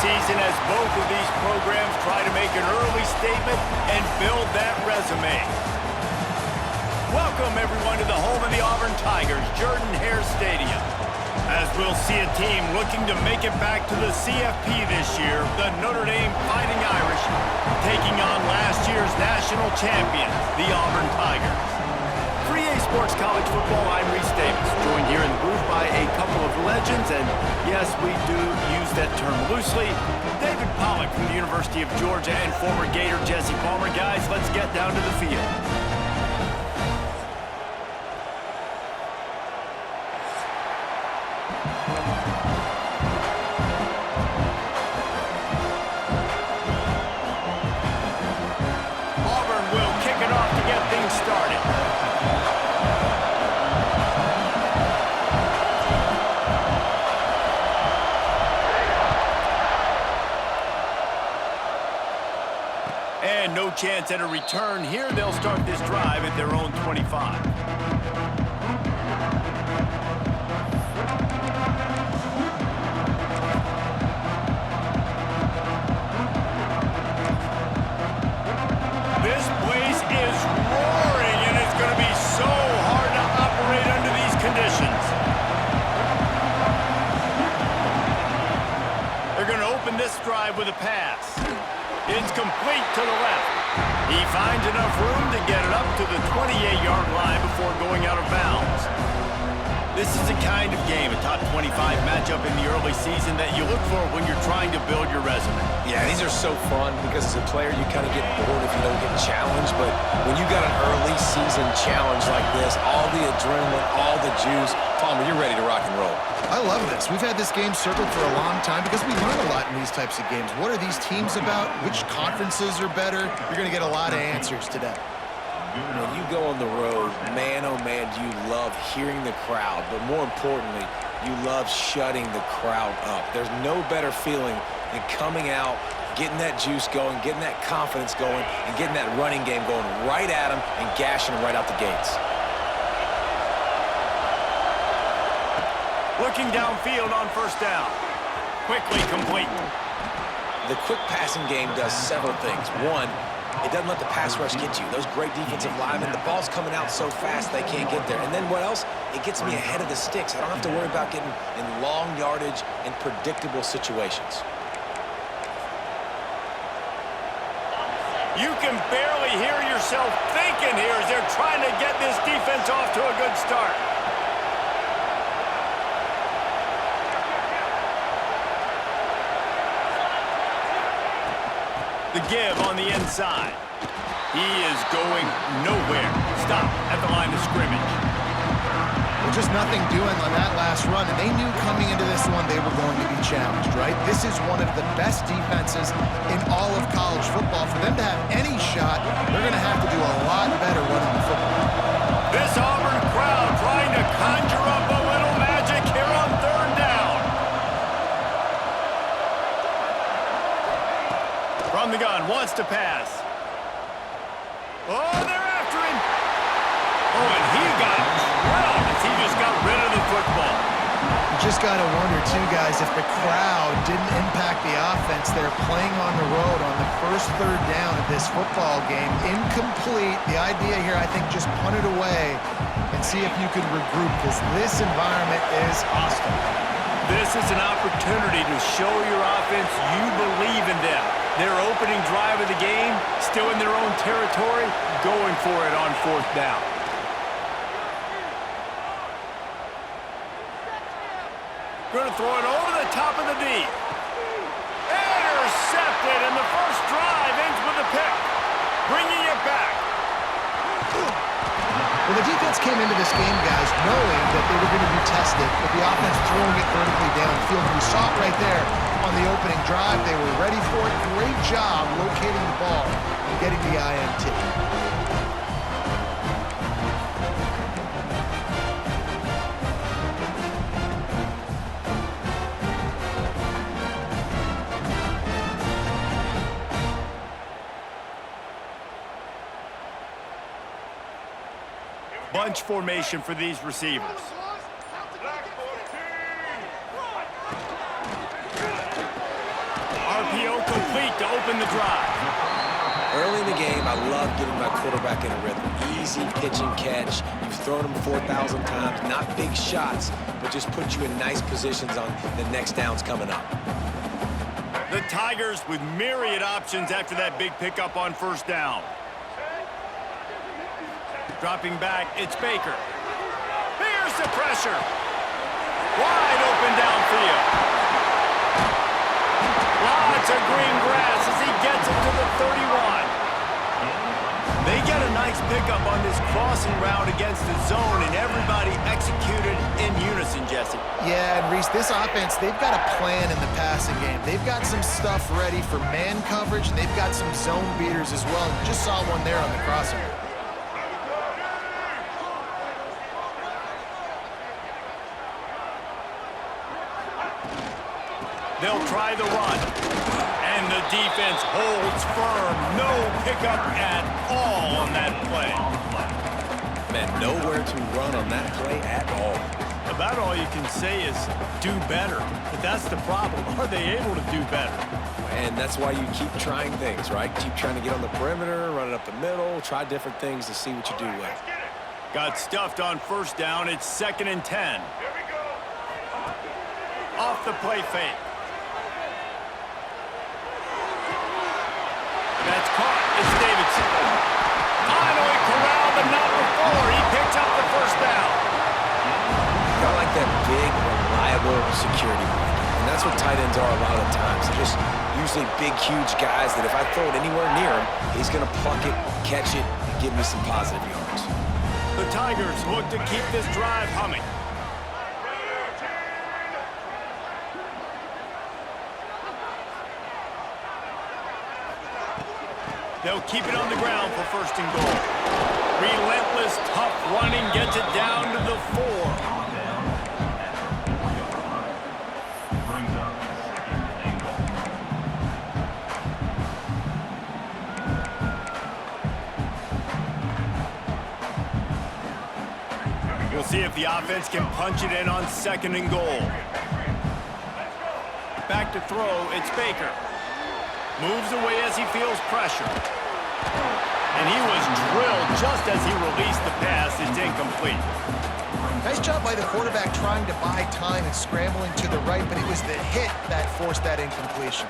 season as both of these programs try to make an early statement and build that resume. Welcome, everyone, to the home of the Auburn Tigers, Jordan-Hare Stadium. As we'll see a team looking to make it back to the CFP this year, the Notre Dame Fighting Irish taking on last year's national champions, the Auburn Tigers. For EA Sports College Football, I'm Reese Davis, joined here in the booth by a couple of legends, and yes, we do use that term loosely. David Pollack from the University of Georgia and former Gator Jesse Palmer. Guys, let's get down to the field. Auburn will kick it off to get things started. And no chance at a return here. They'll start this drive at their own 25. This place is roaring, and it's going to be so hard to operate under these conditions. They're going to open this drive with a pass. It's complete to the left. He finds enough room to get it up to the 28-yard line before going out of bounds. This is the kind of game, a top 25 matchup in the early season, that you look for when you're trying to build your resume. Yeah, these are so fun because as a player, you kind of get bored if you don't get challenged. But when you got an early season challenge like this, all the adrenaline, all the juice, Palmer, you're ready to rock and roll. I love this. We've had this game circled for a long time because we learn a lot in these types of games. What are these teams about? Which conferences are better? You're going to get a lot of answers today. When you go on the road, man, oh man, do you love hearing the crowd. But more importantly, you love shutting the crowd up. There's no better feeling than coming out, getting that juice going, getting that confidence going, and getting that running game going right at them and gashing them right out the gates. Looking downfield on first down. Quickly complete. The quick passing game does several things. One, it doesn't let the pass rush get you. Those great defensive linemen, the ball's coming out so fast they can't get there. And then what else? It gets me ahead of the sticks. I don't have to worry about getting in long yardage and predictable situations. You can barely hear yourself thinking here as they're trying to get this defense off to a good start. The give on the inside. He is going nowhere. Stop at the line of scrimmage. Well, just nothing doing on that last run, and they knew coming into this one they were going to be challenged, right? This is one of the best defenses in all of college football. For them to have any shot, they're going to have to do a lot better running the football. This Auburn crowd trying to conjure up a little magic here on third down. From the gun, wants to pass. Oh, they're after him. Oh, and he got drilled as he just got rid of the football. You just got to wonder, too, guys, if the crowd didn't impact the offense. They're playing on the road on the first third down of this football game. Incomplete. The idea here, I think, just punt it away and see if you can regroup, because this environment is hostile. This is an opportunity to show your offense you believe in them. Their opening drive of the game, still in their own territory, going for it on fourth down. Going to throw it over the top of the deep. Intercepted, and the first drive ends with a pick. Bringing it back. Well, the defense came into this game, guys, knowing that they were going to be tested, but the offense throwing it vertically downfield. We saw it right there on the opening drive. They were ready for it. Great job locating the ball and getting the INT. Bunch formation for these receivers. open the drive. Early in the game, I love getting my quarterback in a rhythm. Easy pitch and catch. You've thrown them 4,000 times. Not big shots, but just put you in nice positions on the next downs coming up. The Tigers with myriad options after that big pickup on first down. Dropping back, it's Baker. Here's the pressure. Wide open downfield. Lots of green grass as he gets it to the 31. They get a nice pickup on this crossing route against the zone, and everybody executed in unison, Jesse. Yeah, and Reese, this offense, they've got a plan in the passing game. They've got some stuff ready for man coverage, and they've got some zone beaters as well. Just saw one there on the crossing route. They'll try the run. And the defense holds firm. No pickup at all on that play. Man, nowhere to run on that play at all. About all you can say is do better. But that's the problem. Are they able to do better? And that's why you keep trying things, right? Keep trying to get on the perimeter, run it up the middle, try different things to see what you do well. Got stuffed on first down. It's 2nd and 10. Off the play fake. That's caught. It's Davidson. Finally corralled, but not before. He picks up the first down. I like that big, reliable security blanket. And that's what tight ends are a lot of the times. They're just usually big, huge guys that if I throw it anywhere near him, he's going to pluck it, catch it, and give me some positive yards. The Tigers look to keep this drive humming. They'll keep it on the ground for 1st and goal. Relentless, tough running gets it down to the 4. We'll see if the offense can punch it in on 2nd and goal. Back to throw, it's Baker. Moves away as he feels pressure. And he was drilled just as he released the pass. It's incomplete. Nice job by the quarterback trying to buy time and scrambling to the right, but it was the hit that forced that incompletion.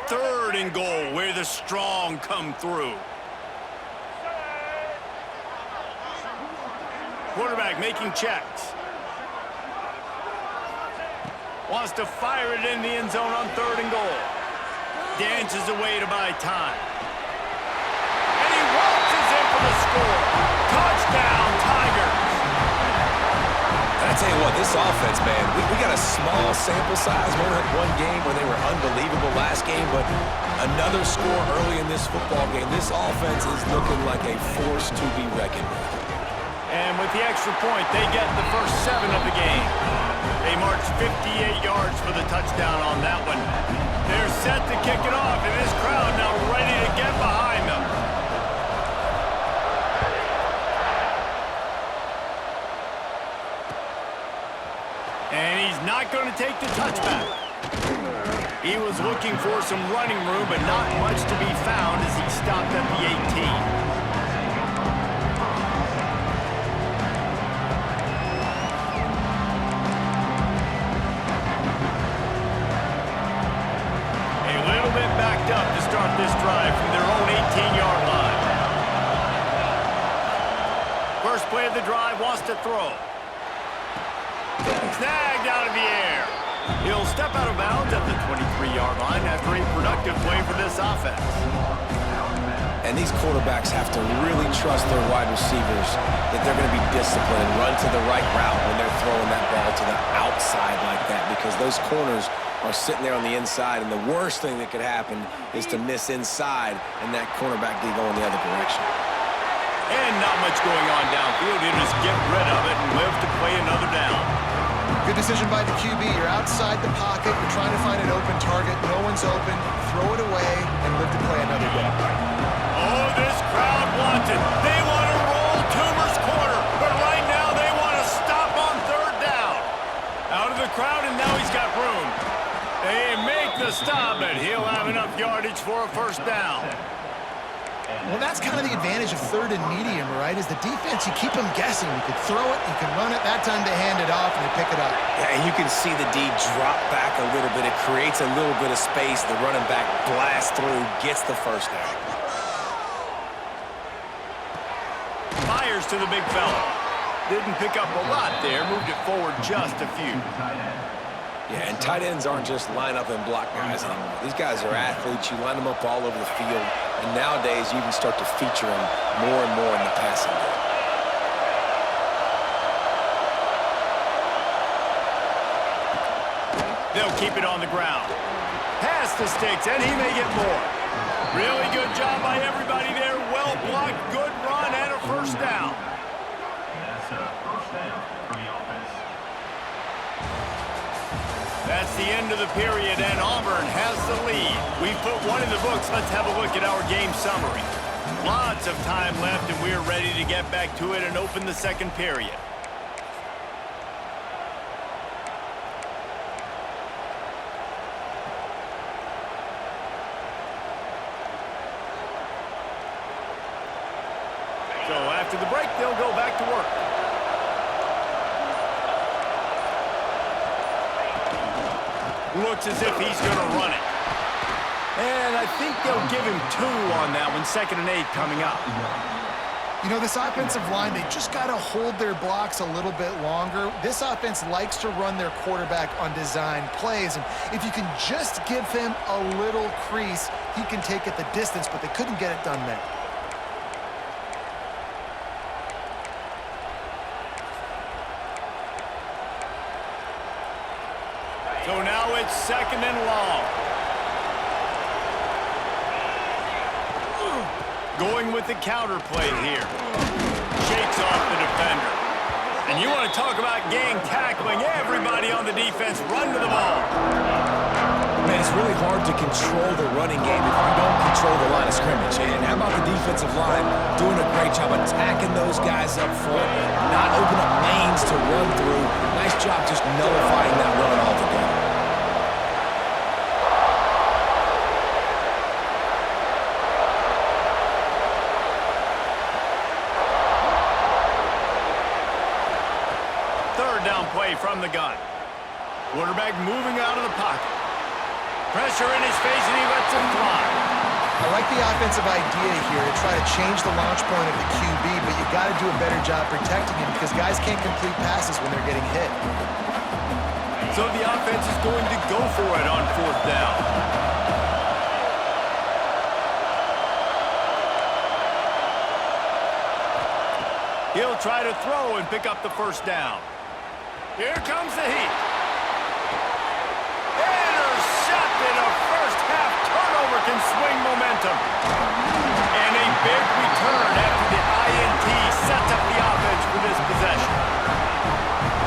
Third and goal, where the strong come through. Quarterback making checks. Wants to fire it in the end zone on 3rd and goal. Dances away to buy time. And he waltzes in for the score. Touchdown, Tigers. I tell you what, this offense, man, we got a small sample size. We only had one game where they were unbelievable last game, but another score early in this football game. This offense is looking like a force to be reckoned with. And with the extra point, they get the first 7 of the game. They march 58 yards for the touchdown on that one. They're set to kick it off, and this crowd now ready to get behind them. And he's not going to take the touchback. He was looking for some running room, but not much to be found as he stopped at the 18. Up to start this drive from their own 18-yard line. First play of the drive, wants to throw. Snagged out of the air. He'll step out of bounds at the 23-yard line after a productive play for this offense. And these quarterbacks have to really trust their wide receivers that they're going to be disciplined and run to the right route when they're throwing that ball to the outside like that, because those corners are sitting there on the inside, and the worst thing that could happen is to miss inside and that cornerback get going the other direction. And not much going on downfield. You just get rid of it and live to play another down. Good decision by the QB. You're outside the pocket. You're trying to find an open target. No one's open. Throw it away and live to play another down. Oh, this crowd wants it. They want to roll the stop, but he'll have enough yardage for a first down. Well, that's kind of the advantage of third and medium, right? Is the defense, you keep them guessing. You can throw it, you can run it. That time they hand it off and they pick it up. Yeah, and you can see the D drop back a little bit. It creates a little bit of space. The running back blasts through, gets the first down. Fires to the big fella. Didn't pick up a lot there. Moved it forward just a few. Yeah, and tight ends aren't just line up and block guys anymore. These guys are athletes. You line them up all over the field. And nowadays, you even start to feature them more and more in the passing game. They'll keep it on the ground. Pass the sticks, and he may get more. Really good job by everybody there. Well blocked, good run, and a first down. That's a first down for the offense. That's the end of the period, and Auburn has the lead. We've put one in the books. Let's have a look at our game summary. Lots of time left, and we're ready to get back to it and open the second period. So after the break, they'll go back to work. Looks as if he's going to run it. And I think they'll give him 2 on that one. 2nd and 8 coming up. You know, this offensive line, they just got to hold their blocks a little bit longer. This offense likes to run their quarterback on design plays. And if you can just give him a little crease, he can take it the distance, but they couldn't get it done there. So now it's 2nd and long. Going with the counter play here. Shakes off the defender. And you want to talk about gang tackling. Everybody on the defense run to the ball. Man, it's really hard to control the running game if you don't control the line of scrimmage. And how about the defensive line doing a great job attacking those guys up front, not open up lanes to run through. Nice job just nullifying that run altogether. Play from the gun. Quarterback moving out of the pocket. Pressure in his face, and he lets him fly. I like the offensive idea here to try to change the launch point of the QB, but you got to do a better job protecting him because guys can't complete passes when they're getting hit. So the offense is going to go for it on 4th down. He'll try to throw and pick up the first down. Here comes the heat. Intercepted. A first-half turnover can swing momentum. And a big return after the INT sets up the offense for this possession.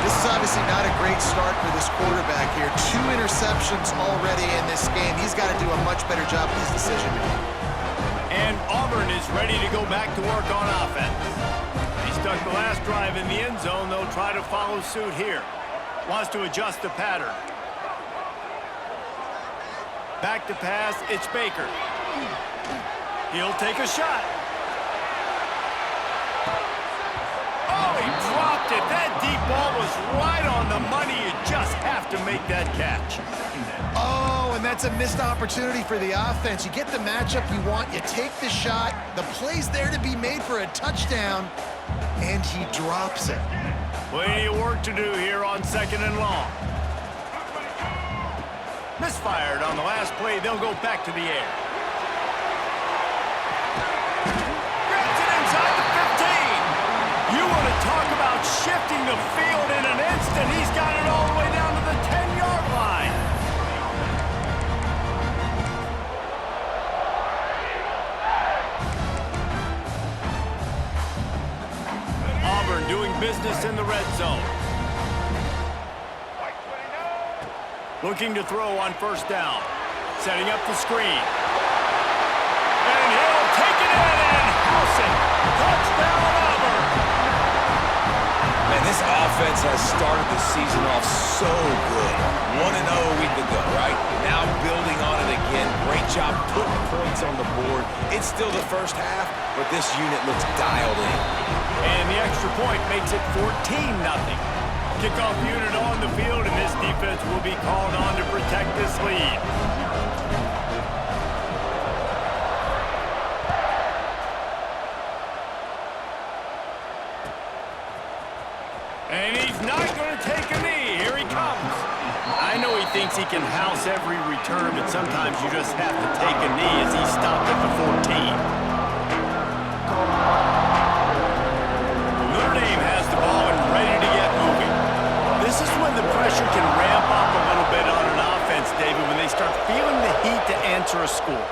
This is obviously not a great start for this quarterback here. 2 interceptions already in this game. He's got to do a much better job with his decision-making. And Auburn is ready to go back to work on offense. Stuck the last drive in the end zone. They'll try to follow suit here. Wants to adjust the pattern. Back to pass. It's Baker. He'll take a shot. Oh, he dropped it. That deep ball was right on the money. You just have to make that catch. Oh, and that's a missed opportunity for the offense. You get the matchup you want. You take the shot. The play's there to be made for a touchdown. And he drops it. Plenty of work to do here on 2nd and long. Misfired on the last play. They'll go back to the air. Gets it inside the 15. You want to talk about shifting the field in an instant. He's got it all the way down to the 10-yard line. Doing business in the red zone. Looking to throw on 1st down. Setting up the screen. And he'll take it in and house it. Touchdown, Auburn. Man, this This offense has started the season off so good. 1-0 a week ago, right? Now building on it again. Great job putting points on the board. It's still the first half, but this unit looks dialed in. And the extra point makes it 14-0. Kickoff unit on the field, and this defense will be called on to protect this lead. And he's not going to take a knee. Here he comes. I know he thinks he can house every return, but sometimes you just have to take a knee as he stopped at the 14. Notre Dame has the ball and ready to get moving. This is when the pressure can ramp up a little bit on an offense, David, when they start feeling the heat to answer a score.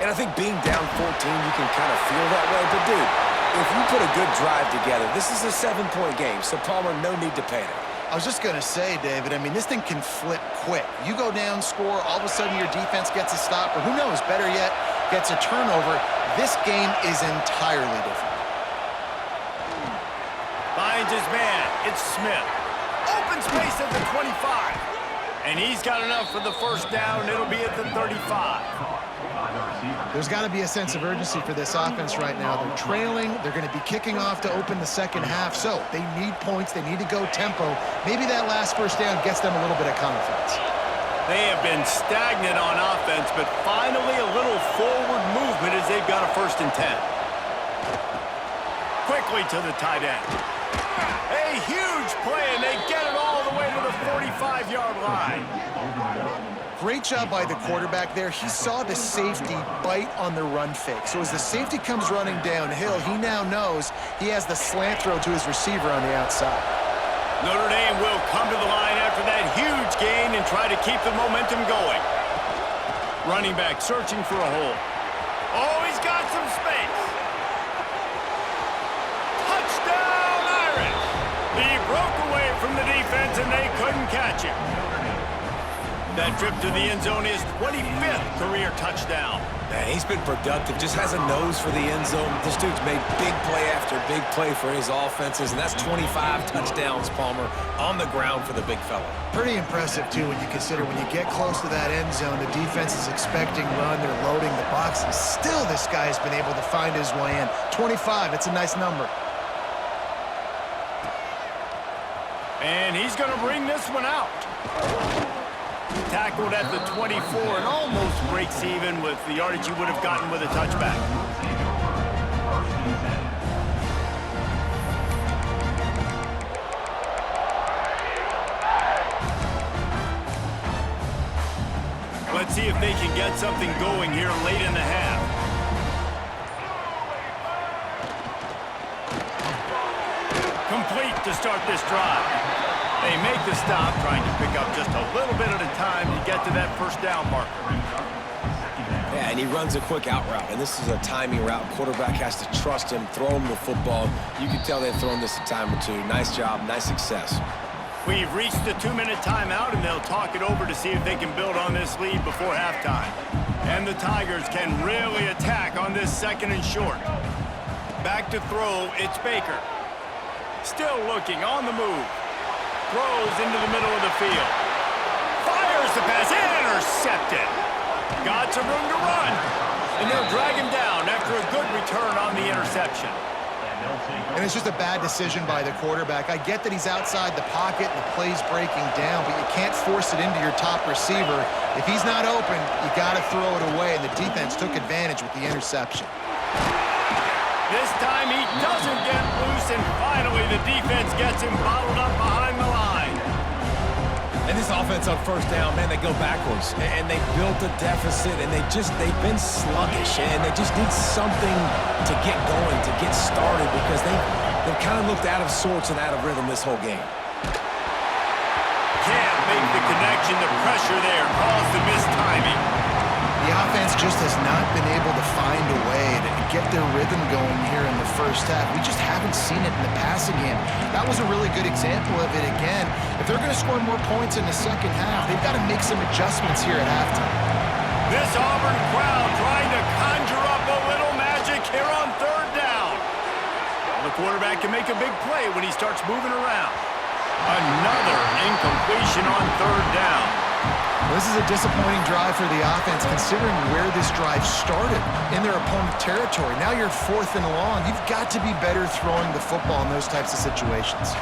And I think being down 14, you can kind of feel that way. But, dude, if you put a good drive together, this is a 7-point game, so Palmer, no need to panic. I was just going to say, David, I mean, this thing can flip quick. You go down, score, all of a sudden your defense gets a stop, or who knows, better yet, gets a turnover. This game is entirely different. Finds his man. It's Smith. Open space at the 25. And he's got enough for the first down. It'll be at the 35. There's got to be a sense of urgency for this offense right now. They're trailing. They're going to be kicking off to open the second half. So they need points. They need to go tempo. Maybe that last first down gets them a little bit of confidence. They have been stagnant on offense, but finally a little forward movement as they've got a 1st and 10. Quickly to the tight end. A huge play, and they get it all the way to the 45-yard line. Great job by the quarterback there. He saw the safety bite on the run fake. So as the safety comes running downhill, he now knows he has the slant throw to his receiver on the outside. Notre Dame will come to the line after that huge gain and try to keep the momentum going. Running back searching for a hole. Oh, he's got some space. Touchdown, Irish! He broke away from the defense and they couldn't catch him. That trip to the end zone is 25th career touchdown. Man, he's been productive, just has a nose for the end zone. This dude's made big play after big play for his offenses, and that's 25 touchdowns, Palmer, on the ground for the big fella. Pretty impressive, too, when you consider when you get close to that end zone, the defense is expecting run, they're loading the box, and still this guy has been able to find his way in. 25, it's a nice number. And he's going to bring this one out. Tackled at the 24 and almost breaks even with the yardage he would have gotten with a touchback. Let's see if they can get something going here late in the half. Complete to start this drive. They make the stop, trying to pick up just a little bit at a time to get to that first down marker. Yeah, and he runs a quick out route, and this is a timing route. Quarterback has to trust him, throw him the football. You can tell they've thrown this a time or two. Nice job, nice success. We've reached the 2-minute timeout, and they'll talk it over to see if they can build on this lead before halftime. And the Tigers can really attack on this 2nd and short. Back to throw, it's Baker. Still looking, on the move. Throws into the middle of the field. Fires the pass, intercepted. Got some room to run. And they'll drag him down after a good return on the interception. And it's just a bad decision by the quarterback. I get that he's outside the pocket and the play's breaking down, but you can't force it into your top receiver. If he's not open, you got to throw it away, and the defense took advantage with the interception. This time he doesn't get loose, and finally the defense gets him bottled up behind the line. And this offense on first down, man, they go backwards. And they built a deficit, and they've been sluggish, and they just need something to get going, to get started, because they've kind of looked out of sorts and out of rhythm this whole game. Can't make the connection. The pressure there caused the missed timing. The offense just has not been able to find a way to get their rhythm going here in the first half. We just haven't seen it in the passing game. That was a really good example of it again. If they're going to score more points in the second half, they've got to make some adjustments here at halftime. This Auburn crowd trying to conjure up a little magic here on 3rd down. Well, the quarterback can make a big play when he starts moving around. Another incompletion on third down. This is a disappointing drive for the offense, considering where this drive started, in their opponent territory. Now you're 4th and long. You've got to be better throwing the football in those types of situations.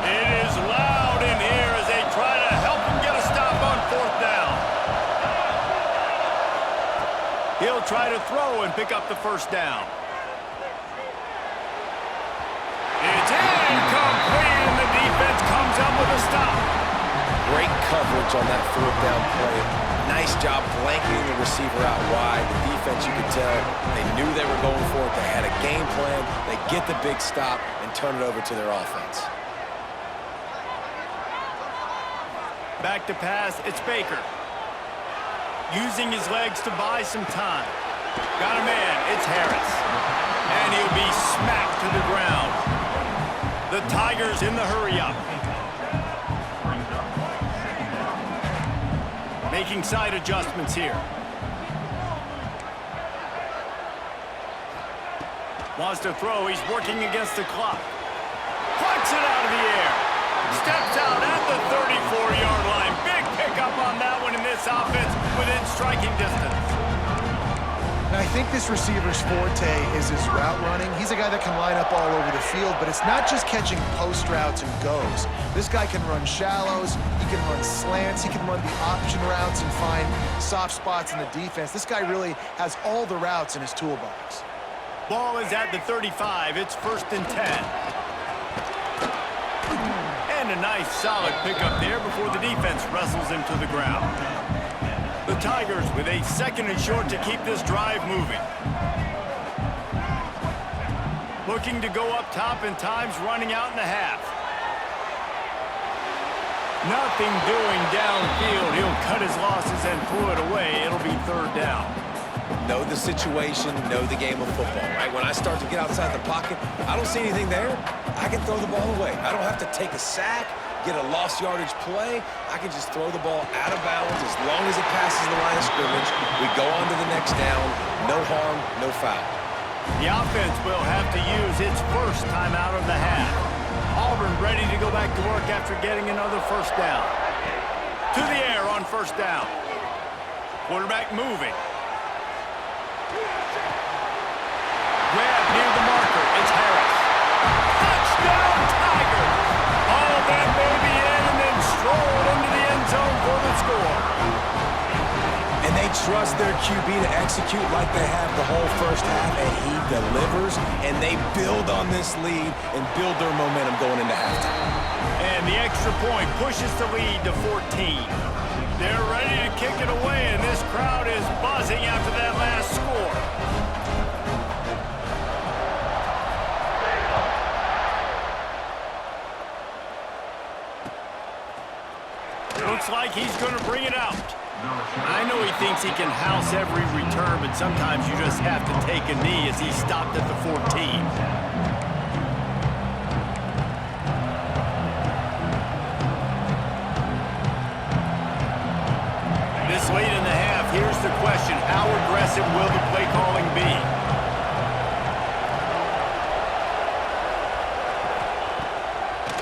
It is loud in here as they try to help him get a stop on 4th down. He'll try to throw and pick up the first down. It's incomplete, and the defense comes up with a stop. Great coverage on that 4th down play. Nice job blanketing the receiver out wide. The defense, you could tell, they knew they were going for it. They had a game plan. They get the big stop and turn it over to their offense. Back to pass, it's Baker. Using his legs to buy some time. Got a man, it's Harris. And he'll be smacked to the ground. The Tigers in the hurry-up. Making side adjustments here. Wants to throw, he's working against the clock. Plucks it out of the air. Steps out at the 34-yard line. Big pickup on that one in this offense within striking distance. And I think this receiver's forte is his route running. He's a guy that can line up all over the field, but it's not just catching post routes and goes. This guy can run shallows, he can run slants, he can run the option routes and find soft spots in the defense. This guy really has all the routes in his toolbox. Ball is at the 35. It's 1st and 10. And a nice solid pickup there before the defense wrestles him to the ground. The Tigers with a 2nd and short to keep this drive moving. Looking to go up top, and time's running out in the half. Nothing doing downfield. He'll cut his losses and throw it away. It'll be 3rd down. Know the situation, know the game of football, right? When I start to get outside the pocket, I don't see anything there. I can throw the ball away. I don't have to take a sack, get a lost yardage play. I can just throw the ball out of bounds as long as it passes the line of scrimmage. We go on to the next down. No harm, no foul. The offense will have to use its first timeout of the half. Auburn ready to go back to work after getting another 1st down. To the air on 1st down. Quarterback moving. Grab near the marker. It's Harris. Touchdown, Tigers! All that baby in and then strolled into the end zone for the score. And they trust their QB to execute like they have the whole first half, and he delivers, and they build on this lead and build their momentum going into halftime. And the extra point pushes the lead to 14. They're ready to kick it away, and this crowd is buzzing after that last score. Looks like he's going to bring it out. I know he thinks he can house every return, but sometimes you just have to take a knee as he stopped at the 14. This late in the half, here's the question. How aggressive will the play calling be?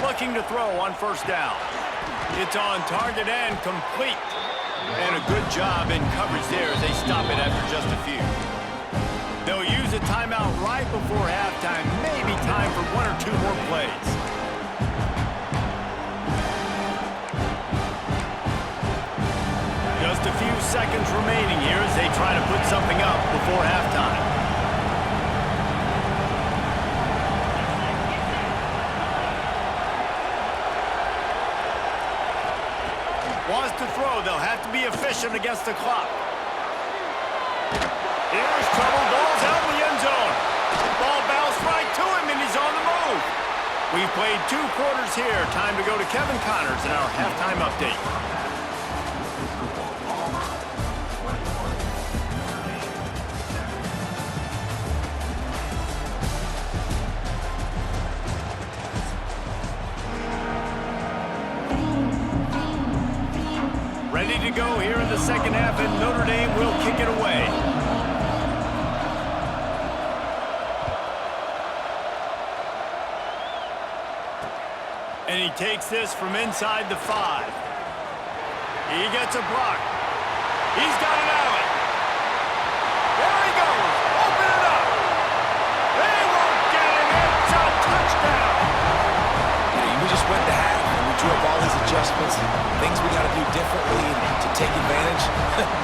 Looking to throw on 1st down. It's on target and complete. And a good job in coverage there as they stop it after just a few. They'll use a timeout right before halftime. Maybe time for 1 or 2 more plays. Just a few seconds remaining here as they try to put something up before halftime. Wants to throw. They'll have to be efficient against the clock. Here's trouble. Ball's out in the end zone. Ball bounced right to him, and he's on the move. We've played 2 quarters here. Time to go to Kevin Connors in our halftime update. Ready to go here in the 2nd half, and Notre Dame will kick it away. And he takes this from inside the 5. He gets a block. He's got an alley. There he goes. Open it up. They won't get it. It's a touchdown. We just went to half and we drew up all these adjustments, things we got to do differently to take advantage.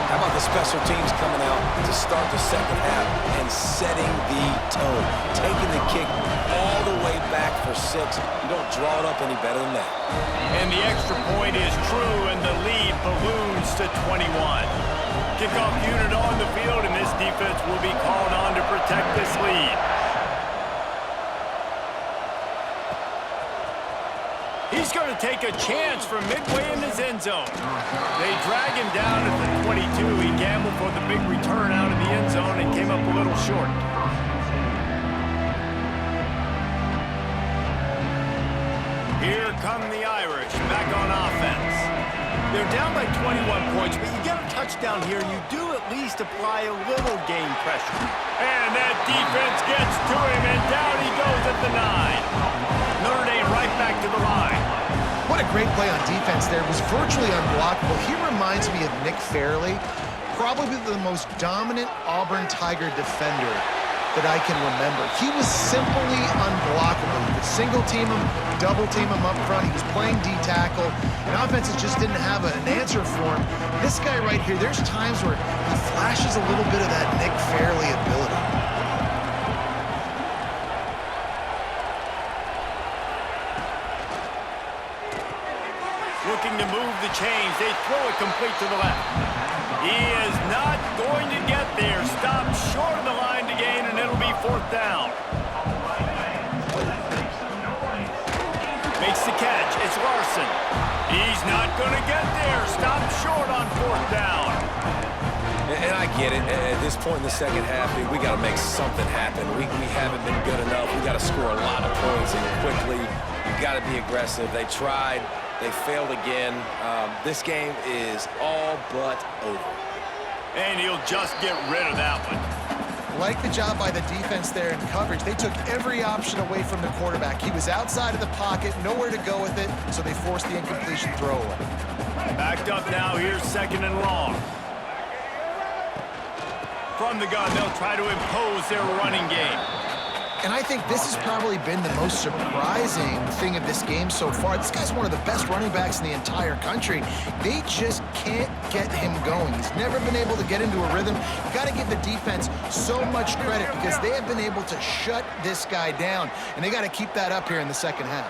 How about the special teams coming out to start the second half and setting the tone, taking the kick all the way back for 6. You don't draw it up any better than that. And the extra point is true, and the lead balloons to 21. Kickoff unit on the field, and this defense will be called on to protect this lead. He's going to take a chance from midway in his end zone. They drag him down at the 22. He gambled for the big return out of the end zone and came up a little short. Here come the Irish back on offense. They're down by 21 points, but you get a touchdown here, you do at least apply a little game pressure. And that defense gets to him, and down he goes at the 9. Notre Dame right back to the line. What a great play on defense there. It was virtually unblockable. He reminds me of Nick Fairley, probably the most dominant Auburn Tiger defender that I can remember. He was simply unblockable. You could single team him, double team him up front. He was playing D-tackle, and offenses just didn't have an answer for him. This guy right here, there's times where he flashes a little bit of that Nick Fairley ability. Looking to move the chains. They throw it complete to the left. He is not going to get there. Stopped short of the line to gain, and it'll be 4th down. Makes the catch. It's Larson. He's not going to get there. Stopped short on 4th down. And I get it. At this point in the second half, we got to make something happen. We haven't been good enough. We got to score a lot of points and quickly. We got to be aggressive. They tried. They failed again. This game is all but over. And he'll just get rid of that one. Like the job by the defense there in coverage. They took every option away from the quarterback. He was outside of the pocket, nowhere to go with it, so they forced the incompletion throw away. Backed up now. Here's 2nd and long. From the gun, they'll try to impose their running game. And I think this has probably been the most surprising thing of this game so far. This guy's one of the best running backs in the entire country. They just can't get him going. He's never been able to get into a rhythm. You got to give the defense so much credit because they have been able to shut this guy down, and they got to keep that up here in the second half.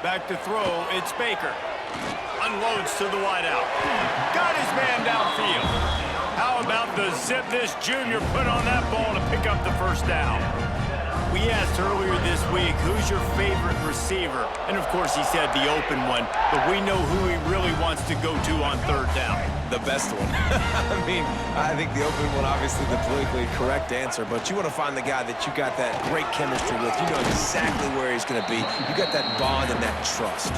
Back to throw, it's Baker. Unloads to the wideout. Got his man downfield. How about the zip this junior put on that ball to pick up the 1st down? We asked earlier this week, who's your favorite receiver? And of course he said the open one, but we know who he really wants to go to on 3rd down. The best one. I think the open one, obviously the politically correct answer, but you want to find the guy that you got that great chemistry with. You know exactly where he's going to be. You got that bond and that trust.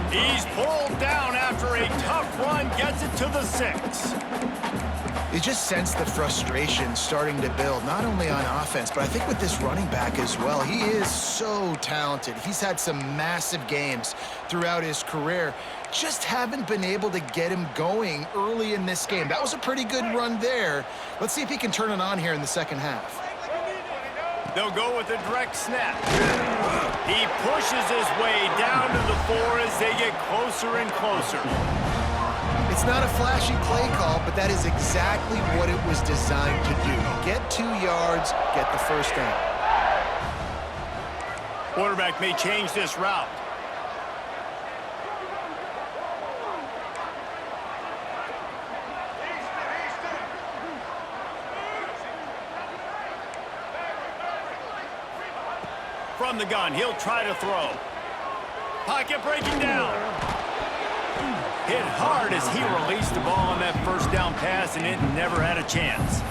He's pulled down after a tough run, gets it to the 6. You just sense the frustration starting to build, not only on offense, but I think with this running back as well. He is so talented. He's had some massive games throughout his career. Just haven't been able to get him going early in this game. That was a pretty good run there. Let's see if he can turn it on here in the second half. They'll go with a direct snap. He pushes his way down to the 4 as they get closer and closer. It's not a flashy play call, but that is exactly what it was designed to do. Get 2 yards, get the 1st down. Quarterback may change this route. From the gun, he'll try to throw. Pocket breaking down. Hit hard as he released the ball on that 1st down pass, and it never had a chance.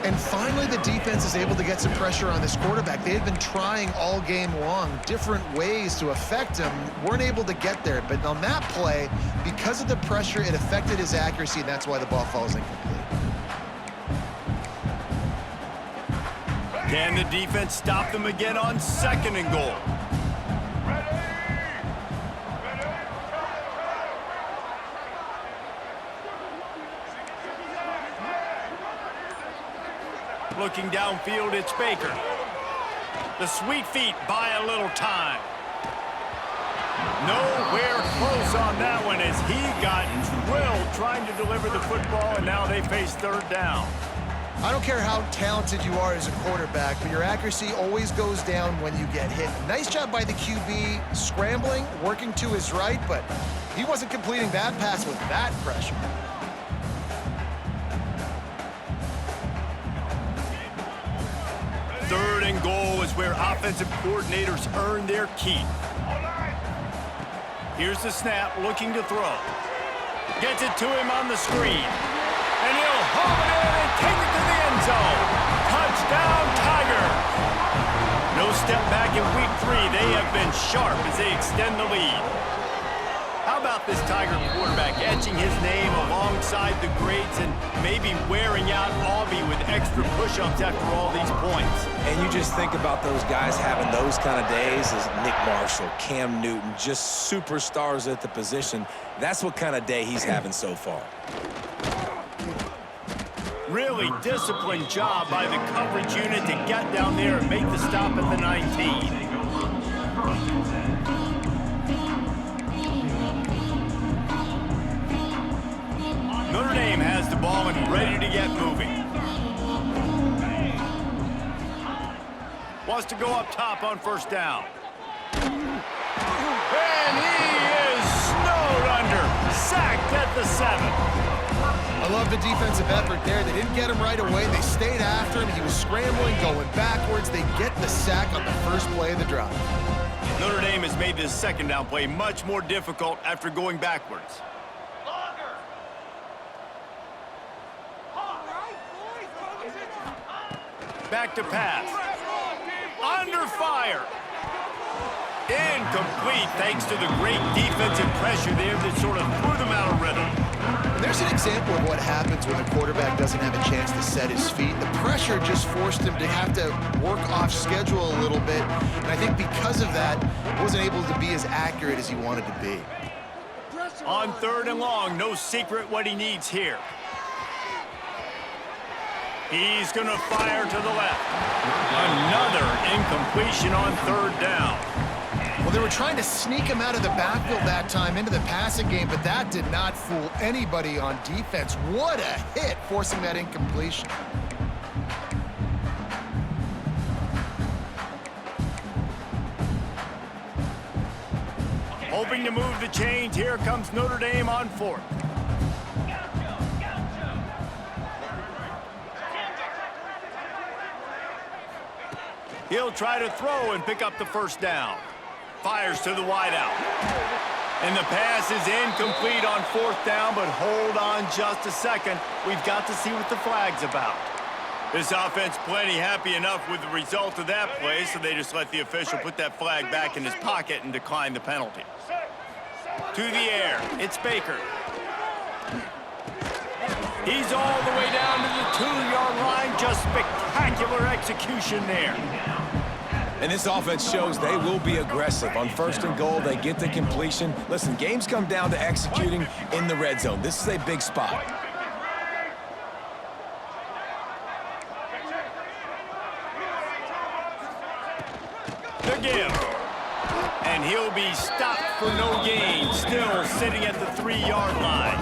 And finally, the defense is able to get some pressure on this quarterback. They had been trying all game long different ways to affect him, weren't able to get there. But on that play, because of the pressure, it affected his accuracy, and that's why the ball falls incomplete. Can the defense stop them again on 2nd and goal? Looking downfield, it's Baker. The sweet feet buy a little time. Nowhere close on that one as he got drilled trying to deliver the football, and now they face 3rd down. I don't care how talented you are as a quarterback, but your accuracy always goes down when you get hit. Nice job by the QB scrambling, working to his right, but he wasn't completing that pass with that pressure. Third and goal is where offensive coordinators earn their keep. Here's the snap, looking to throw. Gets it to him on the screen. And he'll haul it in and take it to the end zone. Touchdown, Tigers! No step back in week 3. They have been sharp as they extend the lead. How about this Tiger quarterback etching his name alongside the greats and maybe wearing out Albie with extra push-ups after all these points? And you just think about those guys having those kind of days as Nick Marshall, Cam Newton, just superstars at the position. That's what kind of day he's having so far. Really disciplined job by the coverage unit to get down there and make the stop at the 19. Notre Dame has the ball and ready to get moving. Wants to go up top on 1st down. And he is snowed under. Sacked at the 7. I love the defensive effort there. They didn't get him right away. They stayed after him. He was scrambling, going backwards. They get the sack on the first play of the drive. Notre Dame has made this 2nd down play much more difficult after going backwards. Back to pass. Under fire. Incomplete thanks to the great defensive pressure there that sort of threw them out of rhythm. And there's an example of what happens when the quarterback doesn't have a chance to set his feet. The pressure just forced him to have to work off schedule a little bit. And I think because of that, he wasn't able to be as accurate as he wanted to be. On 3rd and long, no secret what he needs here. He's going to fire to the left. Another incompletion on 3rd down. Well, they were trying to sneak him out of the backfield that time into the passing game, but that did not fool anybody on defense. What a hit, forcing that incompletion. Hoping to move the chains, here comes Notre Dame on 4th. He'll try to throw and pick up the 1st down. Fires to the wideout. And the pass is incomplete on 4th down, but hold on just a second. We've got to see what the flag's about. This offense plenty happy enough with the result of that play, so they just let the official put that flag back in his pocket and decline the penalty. To the air, it's Baker. He's all the way down to the 2-yard line. Just spectacular execution there. And this offense shows they will be aggressive. On 1st and goal, they get the completion. Listen, games come down to executing in the red zone. This is a big spot. The give. And he'll be stopped for no gain. Still sitting at the 3-yard line.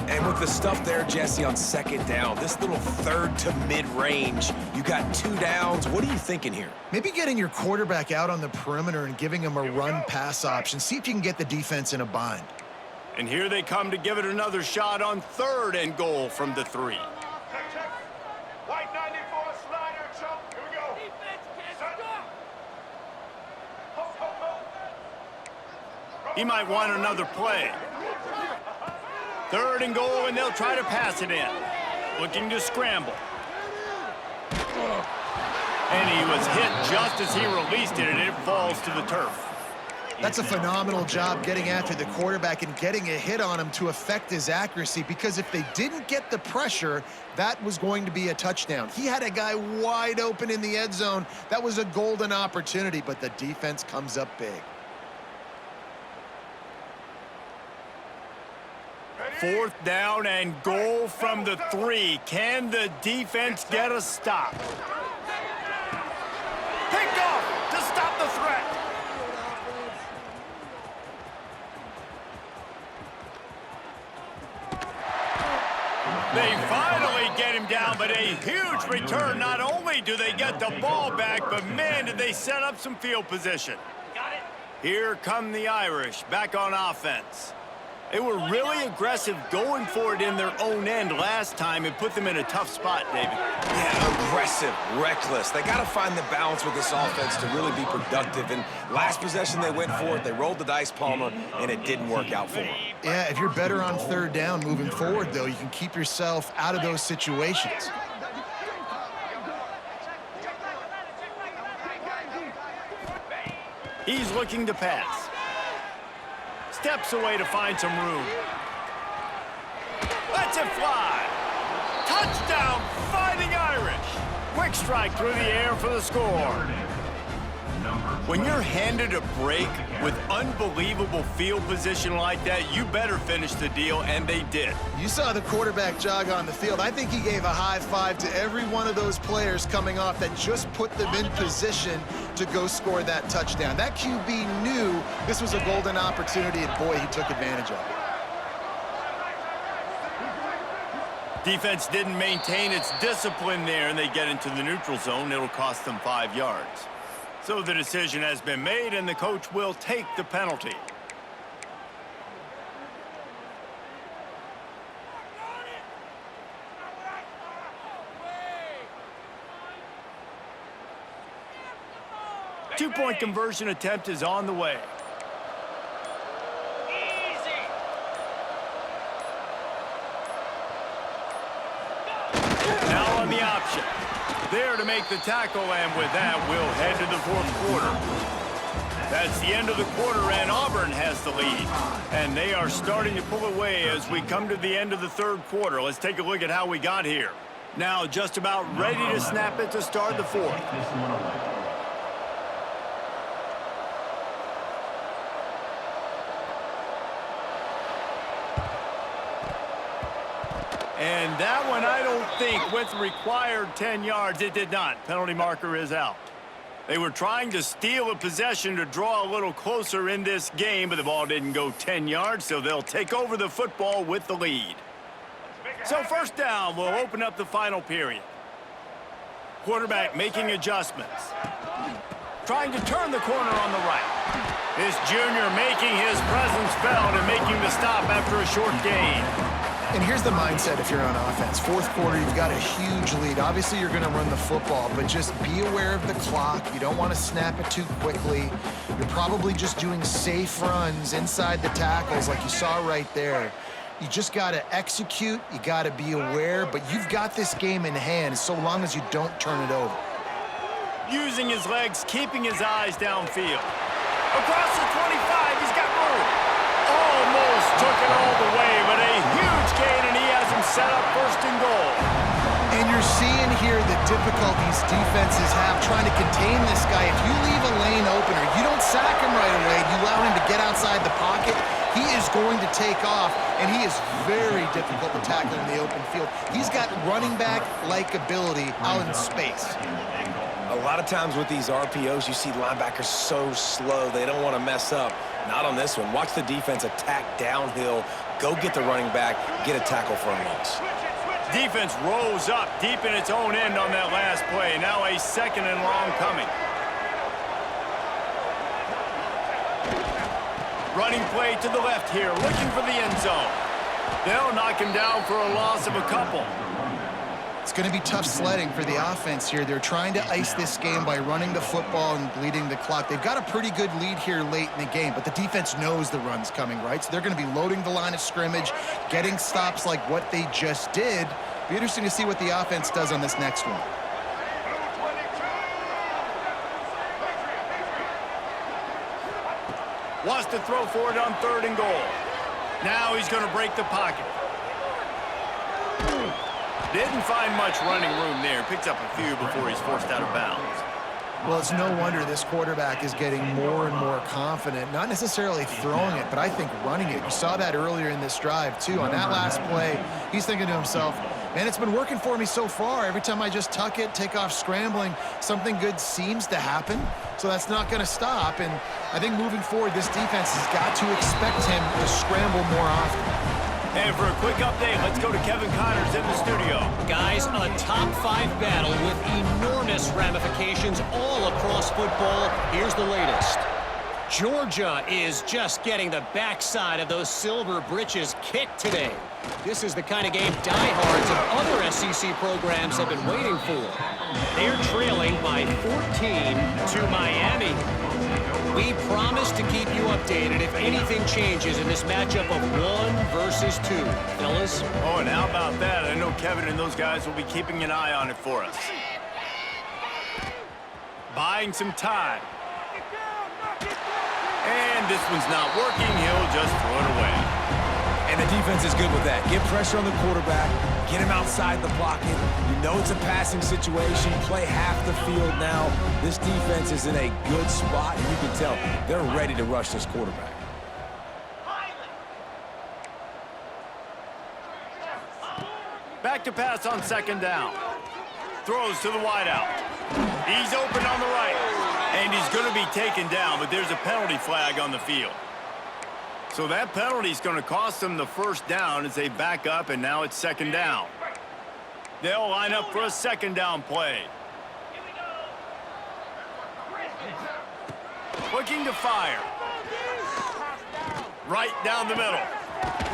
And with the stuff there, Jesse, on 2nd down, this little 3rd to mid-range, you got 2 downs. What are you thinking here? Maybe getting your quarterback out on the perimeter and giving him a run-pass option. See if you can get the defense in a bind. And here they come to give it another shot on 3rd and goal from the 3. White 94 slider, chump. Here we go. He might want another play. 3rd and goal, and they'll try to pass it in. Looking to scramble. And he was hit just as he released it, and it falls to the turf. That's a phenomenal job getting after the quarterback and getting a hit on him to affect his accuracy, because if they didn't get the pressure, that was going to be a touchdown. He had a guy wide open in the end zone. That was a golden opportunity, but the defense comes up big. Fourth down and goal from the 3. Can the defense get a stop? Picked off to stop the threat. They finally get him down, but a huge return. Not only do they get the ball back, but man, did they set up some field position. Here come the Irish back on offense. They were really aggressive going for it in their own end last time and put them in a tough spot, David. Yeah, aggressive, reckless. They got to find the balance with this offense to really be productive. And last possession they went for it, they rolled the dice, Palmer, and it didn't work out for them. Yeah, if you're better on third down moving forward, though, you can keep yourself out of those situations. He's looking to pass. Steps away to find some room. Lets it fly. Touchdown, Fighting Irish. Quick strike through the air for the score. When you're handed a break with unbelievable field position like that, you better finish the deal, and they did. You saw the quarterback jog on the field. I think he gave a high five to every one of those players coming off that just put them in position to go score that touchdown. That QB knew this was a golden opportunity, and boy, he took advantage of it. Defense didn't maintain its discipline there, and they get into the neutral zone. It'll cost them 5 yards. So the decision has been made, and the coach will take the penalty. Two-point conversion attempt is on the way. Now on the option. There to make the tackle, and with that, we'll head to the fourth quarter. That's the end of the quarter, and Auburn has the lead. And they are starting to pull away as we come to the end of the third quarter. Let's take a look at how we got here. Now just about ready to snap it to start the fourth. And that one, I don't think, with the required 10 yards, it did not. Penalty marker is out. They were trying to steal a possession to draw a little closer in this game, but the ball didn't go 10 yards, so they'll take over the football with the lead. So first down, we'll open up the final period. Quarterback making adjustments. Trying to turn the corner on the right. This junior making his presence felt and making the stop after a short gain. And here's the mindset if you're on offense. Fourth quarter, you've got a huge lead. Obviously, you're going to run the football, but just be aware of the clock. You don't want to snap it too quickly. You're probably just doing safe runs inside the tackles like you saw right there. You just got to execute. You got to be aware, but you've got this game in hand so long as you don't turn it over. Using his legs, keeping his eyes downfield. Across the 25, he's got room. Almost took it all the way, but a huge gain, and he has him set up first and goal. And you're seeing here the difficulties defenses have trying to contain this guy. If you leave a lane open or you don't sack him right away, you allow him to get outside the pocket, he is going to take off, and he is very difficult to tackle in the open field. He's got running back-like ability out in space. A lot of times with these RPOs, you see linebackers so slow, they don't want to mess up. Not on this one. Watch the defense attack downhill, go get the running back, get a tackle for a loss. Defense rose up deep in its own end on that last play. Now a second and long coming. Running play to the left here, looking for the end zone. They'll knock him down for a loss of a couple. It's going to be tough sledding for the offense here. They're trying to ice this game by running the football and bleeding the clock. They've got a pretty good lead here late in the game, but the defense knows the run's coming, right? So they're going to be loading the line of scrimmage, getting stops like what they just did. Be interesting to see what the offense does on this next one. Wants to throw for it on 3rd and goal. Now he's going to break the pocket. Didn't find much running room there. Picks up a few before he's forced out of bounds. Well, it's no wonder this quarterback is getting more and more confident, not necessarily throwing it, but I think running it. You saw that earlier in this drive, too. On that last play, he's thinking to himself, man, it's been working for me so far. Every time I just tuck it, take off scrambling, something good seems to happen. So that's not going to stop. And I think moving forward, this defense has got to expect him to scramble more often. And for a quick update, let's go to Kevin Connors in the studio. Guys, a top-5 battle with enormous ramifications all across football. Here's the latest. Georgia is just getting the backside of those silver britches kicked today. This is the kind of game diehards of other SEC programs have been waiting for. They're trailing by 14 to Miami. We promise to keep you updated if anything changes in this matchup of 1 versus 2. Fellas? Oh, and how about that? I know Kevin and those guys will be keeping an eye on it for us. Buying some time. And this one's not working. He'll just throw it away. And the defense is good with that. Get pressure on the quarterback. Get him outside the pocket. You know it's a passing situation. Play half the field now. This defense is in a good spot, and you can tell they're ready to rush this quarterback. Back to pass on 2nd down. Throws to the wideout. He's open on the right. And he's going to be taken down, but there's a penalty flag on the field. So that penalty is going to cost them the 1st down as they back up, and now it's 2nd down. They'll line up for a 2nd down play. Looking to fire. Right down the middle.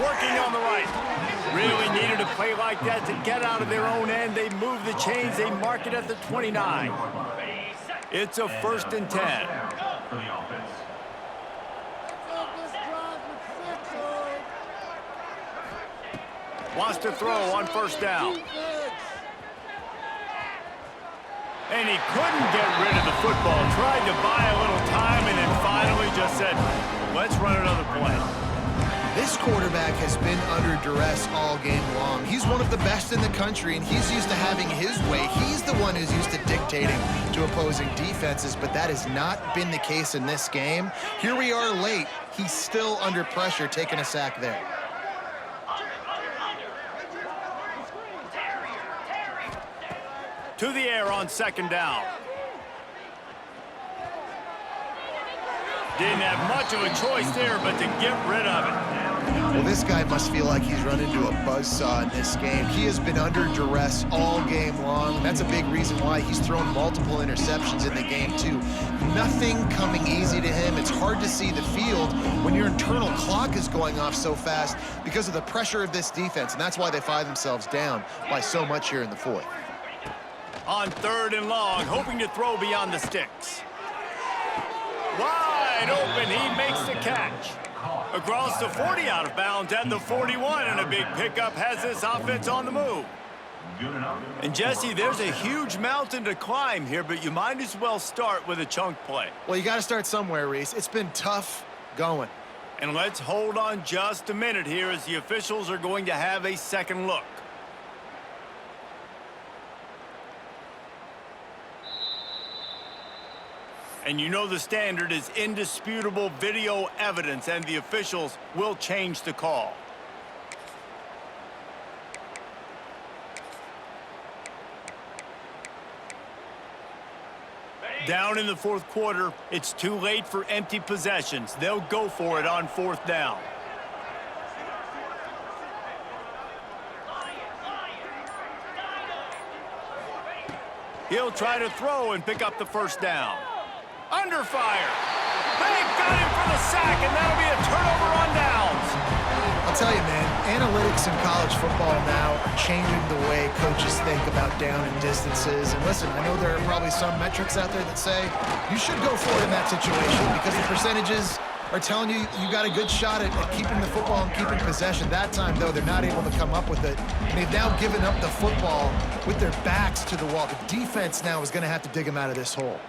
Working on the right. Really needed a play like that to get out of their own end. They move the chains. They mark it at the 29. It's a 1st and 10. Wants to throw on 1st down. And he couldn't get rid of the football. Tried to buy a little time and then finally just said, let's run another play. This quarterback has been under duress all game long. He's one of the best in the country, and he's used to having his way. He's the one who's used to dictating to opposing defenses, but that has not been the case in this game. Here we are late. He's still under pressure, taking a sack there. To the air on 2nd down. Didn't have much of a choice there, but to get rid of it. Well, this guy must feel like he's run into a buzzsaw in this game. He has been under duress all game long. That's a big reason why he's thrown multiple interceptions in the game, too. Nothing coming easy to him. It's hard to see the field when your internal clock is going off so fast because of the pressure of this defense, and that's why they find themselves down by so much here in the 4th. On 3rd and long, hoping to throw beyond the sticks. Wide open, he makes the catch. Across the 40, out of bounds at the 41, and a big pickup has this offense on the move. And Jesse, there's a huge mountain to climb here, but you might as well start with a chunk play. Well, you got to start somewhere, Reese. It's been tough going. And let's hold on just a minute here as the officials are going to have a second look. And you know the standard is indisputable video evidence, and the officials will change the call. Down in the 4th quarter, it's too late for empty possessions. They'll go for it on 4th down. He'll try to throw and pick up the 1st down. Under fire. They've got him for the sack, and that'll be a turnover on downs. I'll tell you, man, analytics in college football now are changing the way coaches think about down and distances. And listen, I know there are probably some metrics out there that say you should go for it in that situation because the percentages are telling you you got a good shot at keeping the football and keeping possession. That time, though, they're not able to come up with it. And they've now given up the football with their backs to the wall. The defense now is going to have to dig them out of this hole.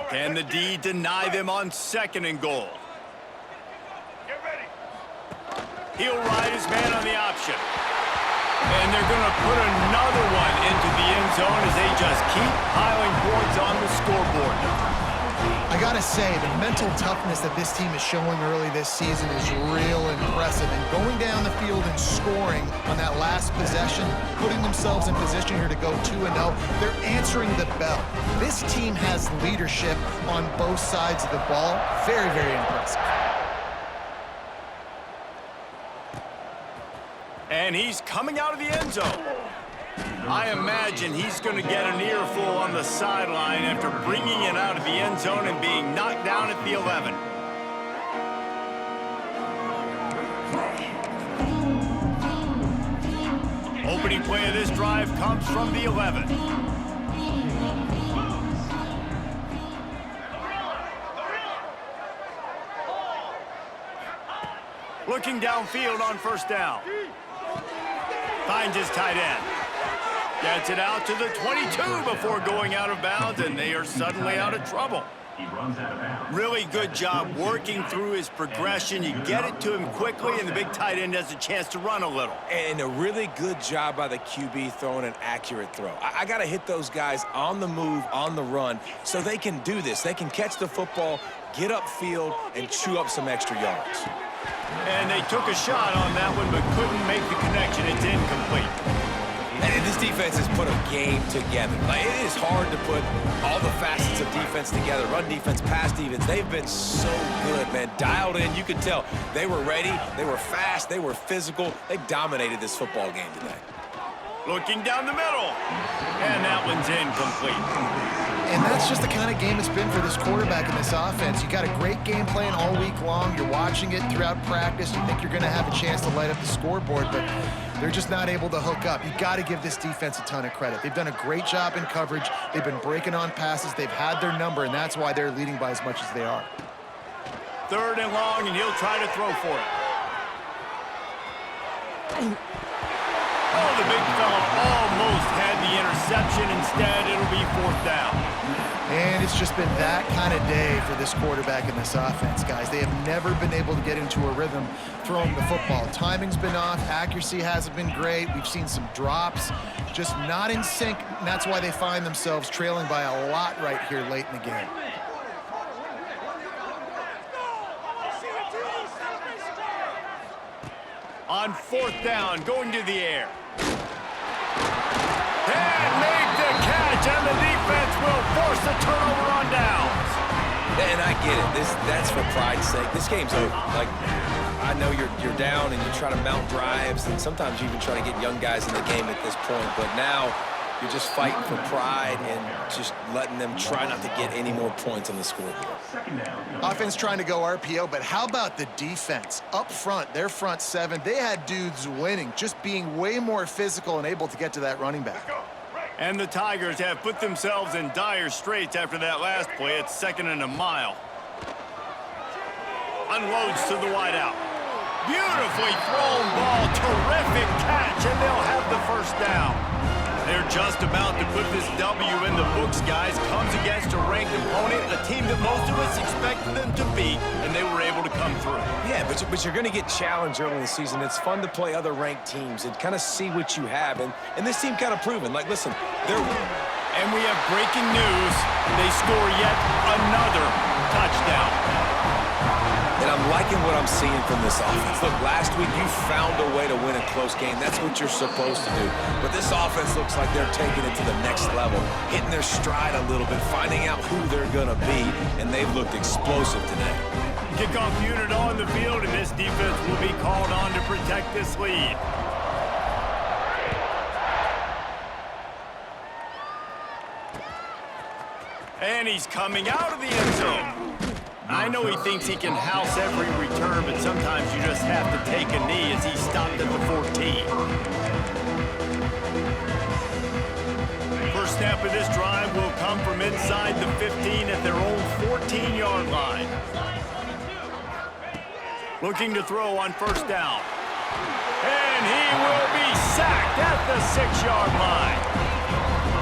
Can the D deny them on 2nd and goal? Get ready. He'll ride his man on the option. And they're going to put another one into the end zone as they just keep piling points on the scoreboard. I gotta say, the mental toughness that this team is showing early this season is real impressive. And going down the field and scoring on that last possession, putting themselves in position here to go 2-0, they're answering the bell. This team has leadership on both sides of the ball. Very, very impressive. And he's coming out of the end zone. I imagine he's going to get an earful on the sideline after bringing it out of the end zone and being knocked down at the 11. Opening play of this drive comes from the 11. Looking downfield on 1st down. Finds his tight end. Gets it out to the 22 before going out of bounds, and they are suddenly out of trouble. Really good job working through his progression. You get it to him quickly, and the big tight end has a chance to run a little. And a really good job by the QB throwing an accurate throw. I got to hit those guys on the move, on the run, so they can do this. They can catch the football, get upfield, and chew up some extra yards. And they took a shot on that one, but couldn't make the connection. It's incomplete. And this defense has put a game together. Like, it is hard to put all the facets of defense together. Run defense, pass defense. They've been so good, man. Dialed in. You could tell they were ready. They were fast. They were physical. They dominated this football game today. Looking down the middle. And that one's incomplete. And that's just the kind of game it's been for this quarterback in this offense. You got a great game plan all week long. You're watching it throughout practice. You think you're going to have a chance to light up the scoreboard, but they're just not able to hook up. You got to give this defense a ton of credit. They've done a great job in coverage. They've been breaking on passes. They've had their number, and that's why they're leading by as much as they are. 3rd and long, and he'll try to throw for it. Oh, the big fella almost had the interception. Instead, it'll be 4th down. And it's just been that kind of day for this quarterback in this offense, guys. They have never been able to get into a rhythm throwing the football. Timing's been off. Accuracy hasn't been great. We've seen some drops, just not in sync, and that's why they find themselves trailing by a lot right here late in the game. On 4th down, going to the air. And made the catch, and the defense will force a turnover on downs. And I get it. That's for pride's sake. This game's over. Like, I know you're down and you try to mount drives, and sometimes you even try to get young guys in the game at this point. But now you're just fighting for pride and just letting them try not to get any more points on the scoreboard. Offense trying to go RPO, but how about the defense? Up front, their front 7, they had dudes winning, just being way more physical and able to get to that running back. And the Tigers have put themselves in dire straits after that last play. It's 2nd and a mile. Unloads to the wideout. Beautifully thrown ball. Terrific catch, and they'll have the 1st down. They're just about to put this W in the books, guys. Comes against a ranked opponent, a team that most of us expected them to beat, and they were able to come through. Yeah, but you're going to get challenged early in the season. It's fun to play other ranked teams and kind of see what you have. And this team kind of proven. Like, listen, they're... And we have breaking news. They score yet another touchdown. And I'm liking what I'm seeing from this offense. Look, last week you found a way to win a close game. That's what you're supposed to do. But this offense looks like they're taking it to the next level, hitting their stride a little bit, finding out who they're going to be, and they've looked explosive today. Kickoff unit on the field, and this defense will be called on to protect this lead. And he's coming out of the end zone. I know he thinks he can house every return, but sometimes you just have to take a knee as he stopped at the 14. First snap of this drive will come from inside the 15 at their own 14-yard line. Looking to throw on 1st down. And he will be sacked at the 6-yard line.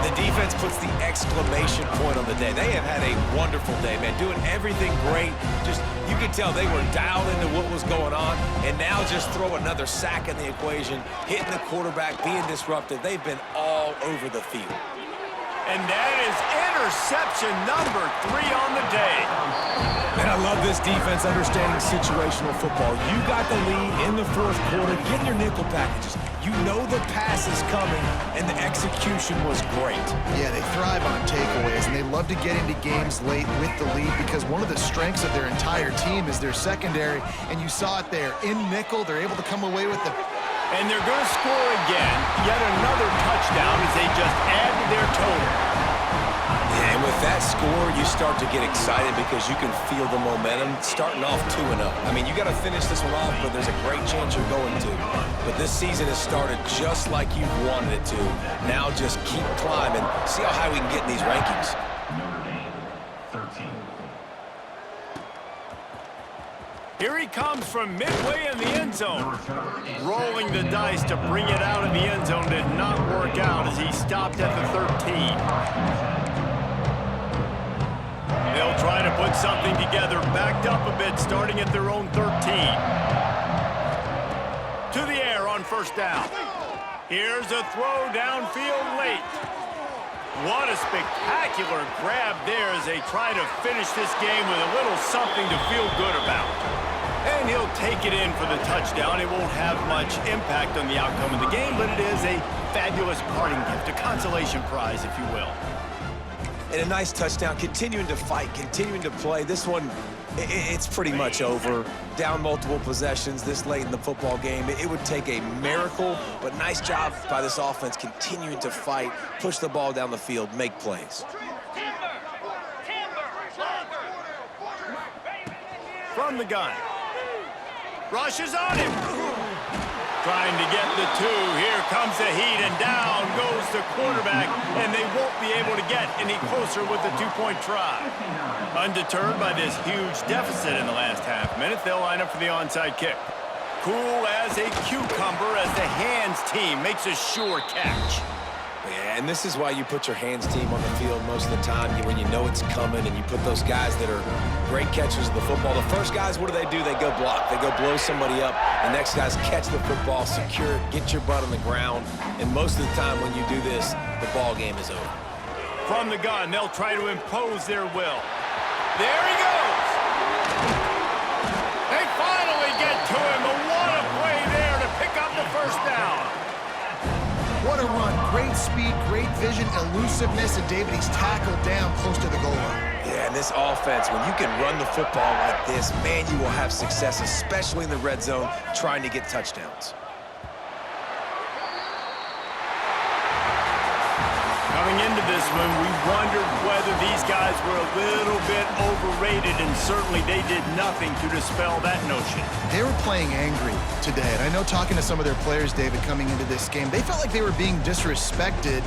The defense puts the exclamation point on the day. They have had a wonderful day, man, doing everything great. Just, you can tell they were dialed into what was going on, and now just throw another sack in the equation, hitting the quarterback, being disruptive. They've been all over the field. And that is interception number 3 on the day. And I love this defense understanding situational football. You got the lead in the fourth quarter. Get your nickel packages. You know the pass is coming, and the execution was great. Yeah, they thrive on takeaways, and they love to get into games late with the lead because one of the strengths of their entire team is their secondary, and you saw it there. In nickel, they're able to come away with the... And they're going to score again. Yet another touchdown as they just add to their total. And with that score, you start to get excited because you can feel the momentum starting off 2-0. I mean, you got to finish this one off, but there's a great chance you're going to. But this season has started just like you wanted it to. Now just keep climbing. See how high we can get in these rankings. Here he comes from midway in the end zone. Rolling the dice to bring it out of the end zone did not work out as he stopped at the 13. They'll try to put something together, backed up a bit, starting at their own 13. To the air on first down. Here's a throw downfield late. What a spectacular grab there as they try to finish this game with a little something to feel good about. And he'll take it in for the touchdown. It won't have much impact on the outcome of the game, but it is a fabulous parting gift, a consolation prize, if you will. And a nice touchdown, continuing to fight, continuing to play. This one, it's pretty much over. Down multiple possessions this late in the football game. It would take a miracle, but nice job by this offense continuing to fight, push the ball down the field, make plays. From the gun. Rushes on him. Trying to get the 2. Here comes the heat, and down goes the quarterback, and they won't be able to get any closer with the 2-point try. Undeterred by this huge deficit in the last half-minute, they'll line up for the onside kick. Cool as a cucumber as the hands team makes a sure catch. Yeah, and this is why you put your hands team on the field most of the time when you know it's coming, and you put those guys that are great catchers of the football. The first guys, what do? They go block. They go blow somebody up. The next guys catch the football, secure it, get your butt on the ground. And most of the time when you do this, the ball game is over. From the gun, they'll try to impose their will. There he goes. They finally get to him, but what a play there to pick up the first down. What a run. Great speed, great vision, elusiveness, and David, he's tackled down close to the goal line. Yeah, and this offense, when you can run the football like this, man, you will have success, especially in the red zone, trying to get touchdowns. Coming into this one, we wondered whether these guys were a little bit overrated, and certainly they did nothing to dispel that notion. They were playing angry today, and I know talking to some of their players, David, coming into this game, they felt like they were being disrespected.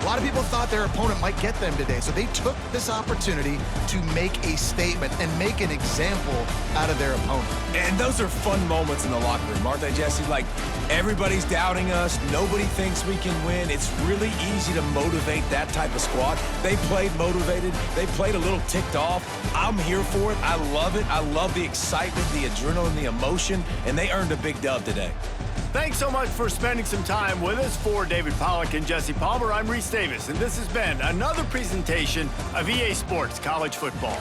A lot of people thought their opponent might get them today, so they took this opportunity to make a statement and make an example out of their opponent. And those are fun moments in the locker room, aren't they, Jesse? Like, everybody's doubting us. Nobody thinks we can win. It's really easy to motivate that type of squad. They played motivated. They played a little ticked off. I'm here for it. I love it. I love the excitement, the adrenaline, the emotion, and they earned a big dub today. Thanks so much for spending some time with us. For David Pollack and Jesse Palmer, I'm Reese Davis, and this has been another presentation of EA Sports College Football.